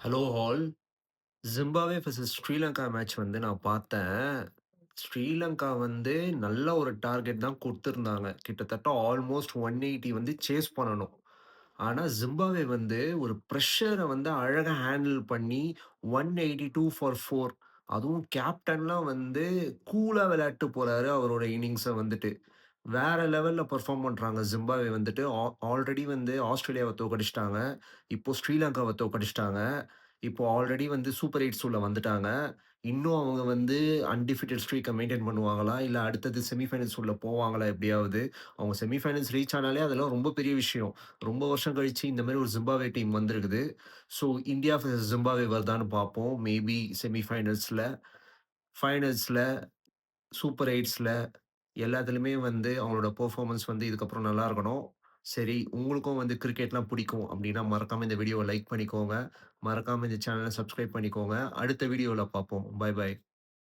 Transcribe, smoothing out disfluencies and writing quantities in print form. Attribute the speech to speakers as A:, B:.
A: Hello all. Zimbabwe versus Sri Lanka match வந்து நான் பார்த்தேன். ஸ்ரீலங்கா வந்து நல்ல ஒரு டார்கெட் தான் குடுத்திருந்தாங்க. கிட்டத்தட்ட ஆல்மோஸ்ட் 180 வந்து சேஸ் பண்ணணும். ஆனா ஜிம்பாப்வே வந்து ஒரு பிரஷர வந்து அழகா ஹேண்டில் பண்ணி 182 ஃபார் 4. அதுவும் கேப்டன்லாம் வந்து கூலா விளையாட்டு போறாரு அவரோட இன்னிங்ஸ வந்துட்டு. வேற லெவல்ல பெர்ஃபார்ம் பண்றாங்க ஜிம்பாப்வே வந்துட்டு. ஆல்ரெடி வந்து ஆஸ்திரேலியாவ தோற்கடிச்சுட்டாங்க. இப்போ ஸ்ரீலங்காவ தோற்கடிச்சுட்டாங்க. இப்போ ஆல்ரெடி வந்து சூப்பர் 8 உள்ள வந்துட்டாங்க. இன்னும் அவங்க வந்து அன்டிஃபீட்டட் ஸ்ட்ரீக்க மெயின்டெயின் பண்ணுவாங்களா? இல்ல அடுத்தது செமி ஃபைனல்ஸ் உள்ள போவாங்களா எப்படியாவது? அவங்க செமி ஃபைனல்ஸ் ரீச் ஆனாலே அதெல்லாம் ரொம்ப பெரிய விஷயம். ரொம்ப வருஷம் கழிச்சு இந்த மாரி ஒரு ஜிம்பாப்வே டீம் வந்திருக்குது. ஸோ இந்தியா வெர்சஸ் ஜிம்பாப்வே வருதான்னு பார்ப்போம். மேபி செமி ஃபைனல்ஸ்ல, ஃபைனல்ஸ்ல, சூப்பர் 8ஸ்ல எல்லாத்துலயுமே வந்து அவங்களோட பெர்ஃபார்மன்ஸ் வந்து இதுக்கப்புறம் நல்லா இருக்கணும். சரி, உங்களுக்கும் வந்து கிரிக்கெட்லாம் பிடிக்கும் அப்டின்னா, மறக்காம இந்த வீடியோவ லைக் பண்ணிக்கோங்க. மறக்காம இந்த சேனல சப்ஸ்கிரைப் பண்ணிக்கோங்க. அடுத்த வீடியோல பார்ப்போம். பாய் பாய்.